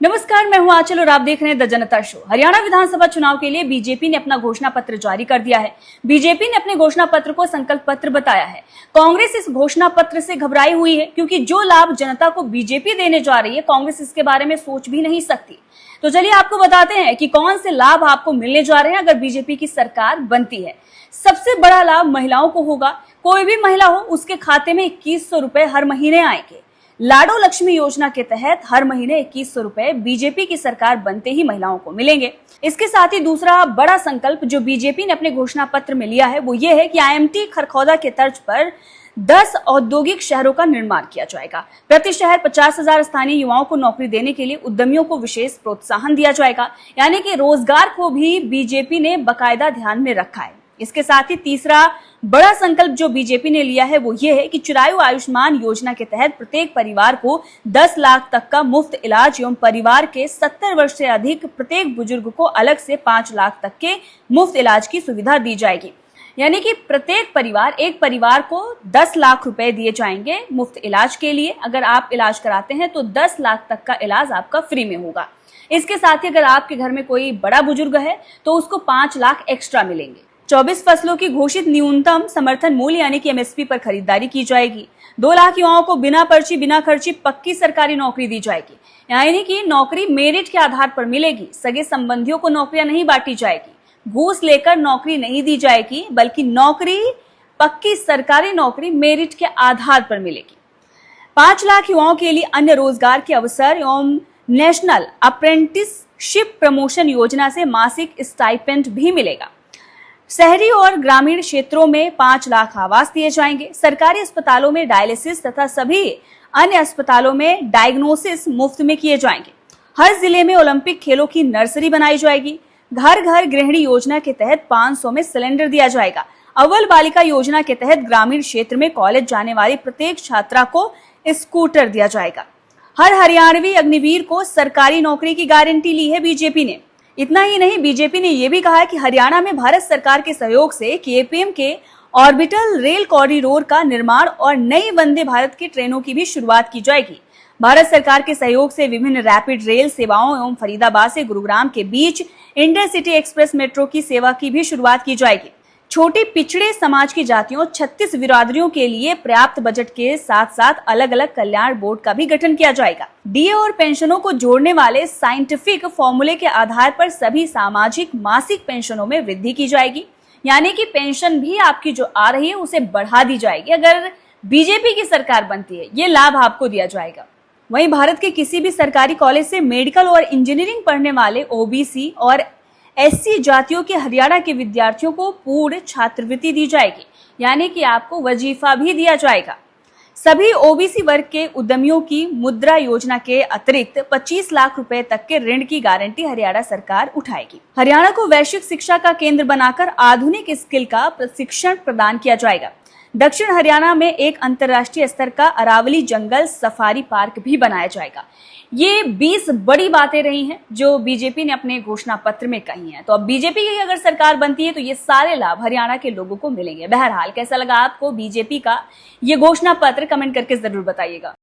नमस्कार, मैं हूं आंचल और आप देख रहे हैं द जनता शो। हरियाणा विधानसभा चुनाव के लिए बीजेपी ने अपना घोषणा पत्र जारी कर दिया है। बीजेपी ने अपने घोषणा पत्र को संकल्प पत्र बताया है। कांग्रेस इस घोषणा पत्र से घबराई हुई है क्योंकि जो लाभ जनता को बीजेपी देने जा रही है, कांग्रेस इसके बारे में सोच भी नहीं सकती। तो चलिए आपको बताते हैं कि कौन से लाभ आपको मिलने जा रहे हैं अगर बीजेपी की सरकार बनती है। सबसे बड़ा लाभ महिलाओं को होगा। कोई भी महिला हो, उसके खाते में 2100 रुपए हर महीने आएंगे। लाडो लक्ष्मी योजना के तहत हर महीने 2100 रुपए बीजेपी की सरकार बनते ही महिलाओं को मिलेंगे। इसके साथ ही दूसरा बड़ा संकल्प जो बीजेपी ने अपने घोषणा पत्र में लिया है वो ये है कि आईएमटी खरखौदा के तर्ज पर 10 औद्योगिक शहरों का निर्माण किया जाएगा। प्रति शहर 50,000 स्थानीय युवाओं को नौकरी देने के लिए उद्यमियों को विशेष प्रोत्साहन दिया जाएगा। यानी कि रोजगार को भी बीजेपी ने बाकायदा ध्यान में रखा है। इसके साथ ही तीसरा बड़ा संकल्प जो बीजेपी ने लिया है वो ये है कि चिरायु आयुष्मान योजना के तहत प्रत्येक परिवार को 10 लाख तक का मुफ्त इलाज एवं परिवार के 70 वर्ष से अधिक प्रत्येक बुजुर्ग को अलग से 5 लाख तक के मुफ्त इलाज की सुविधा दी जाएगी। यानी कि प्रत्येक परिवार, एक परिवार को 10 लाख रुपए दिए जाएंगे मुफ्त इलाज के लिए। अगर आप इलाज कराते हैं तो 10 लाख तक का इलाज आपका फ्री में होगा। इसके साथ ही अगर आपके घर में कोई बड़ा बुजुर्ग है तो उसको 5 लाख एक्स्ट्रा मिलेंगे। 24 फसलों की घोषित न्यूनतम समर्थन मूल्य यानी कि एमएसपी पर खरीदारी की जाएगी। 2 लाख युवाओं को बिना पर्ची बिना खर्ची पक्की सरकारी नौकरी दी जाएगी। यानी कि नौकरी मेरिट के आधार पर मिलेगी। सगे संबंधियों को नौकरियां नहीं बांटी जाएगी। घूस लेकर नौकरी नहीं दी जाएगी, बल्कि नौकरी, पक्की सरकारी नौकरी मेरिट के आधार पर मिलेगी। 5 लाख युवाओं के लिए अन्य रोजगार के अवसर एवं नेशनल अप्रेंटिसशिप प्रमोशन योजना से मासिक स्टाइपेंड भी मिलेगा। शहरी और ग्रामीण क्षेत्रों में 5 लाख आवास दिए जाएंगे। सरकारी अस्पतालों में डायलिसिस तथा सभी अन्य अस्पतालों में डायग्नोसिस मुफ्त में किए जाएंगे। हर जिले में ओलंपिक खेलों की नर्सरी बनाई जाएगी। घर घर गृहिणी योजना के तहत 500 में सिलेंडर दिया जाएगा। अव्वल बालिका योजना के तहत ग्रामीण क्षेत्र में कॉलेज जाने वाली प्रत्येक छात्रा को स्कूटर दिया जाएगा। हर हरियाणवी अग्निवीर को सरकारी नौकरी की गारंटी ली है बीजेपी ने। इतना ही नहीं, बीजेपी ने यह भी कहा है कि हरियाणा में भारत सरकार के सहयोग से केपीएम के ऑर्बिटल रेल कॉरिडोर का निर्माण और नई वंदे भारत की ट्रेनों की भी शुरुआत की जाएगी। भारत सरकार के सहयोग से विभिन्न रैपिड रेल सेवाओं एवं फरीदाबाद से गुरुग्राम के बीच इंटरसिटी एक्सप्रेस मेट्रो की सेवा की भी शुरुआत की जाएगी। छोटी पिछड़े समाज की जातियों 36 बिरादरियों के लिए पर्याप्त बजट के साथ साथ अलग अलग कल्याण बोर्ड का भी गठन किया जाएगा। डीए और पेंशनों को जोड़ने वाले साइंटिफिक फॉर्मूले के आधार पर सभी सामाजिक मासिक पेंशनों में वृद्धि की जाएगी। यानी कि पेंशन भी आपकी जो आ रही है उसे बढ़ा दी जाएगी अगर बीजेपी की सरकार बनती है। ये लाभ आपको दिया जाएगा। वहीं भारत के किसी भी सरकारी कॉलेज से मेडिकल और इंजीनियरिंग पढ़ने वाले ओबीसी और एससी जातियों के हरियाणा के विद्यार्थियों को पूर्ण छात्रवृत्ति दी जाएगी। यानी कि आपको वजीफा भी दिया जाएगा। सभी ओबीसी वर्ग के उद्यमियों की मुद्रा योजना के अतिरिक्त 25 लाख रुपए तक के ऋण की गारंटी हरियाणा सरकार उठाएगी। हरियाणा को वैश्विक शिक्षा का केंद्र बनाकर आधुनिक स्किल का प्रशिक्षण प्रदान किया जाएगा। दक्षिण हरियाणा में एक अंतर्राष्ट्रीय स्तर का अरावली जंगल सफारी पार्क भी बनाया जाएगा। ये 20 बड़ी बातें रही हैं जो बीजेपी ने अपने घोषणा पत्र में कही हैं। तो अब बीजेपी की अगर सरकार बनती है तो ये सारे लाभ हरियाणा के लोगों को मिलेंगे। बहरहाल कैसा लगा आपको बीजेपी का ये घोषणा पत्र, कमेंट करके जरूर बताइएगा।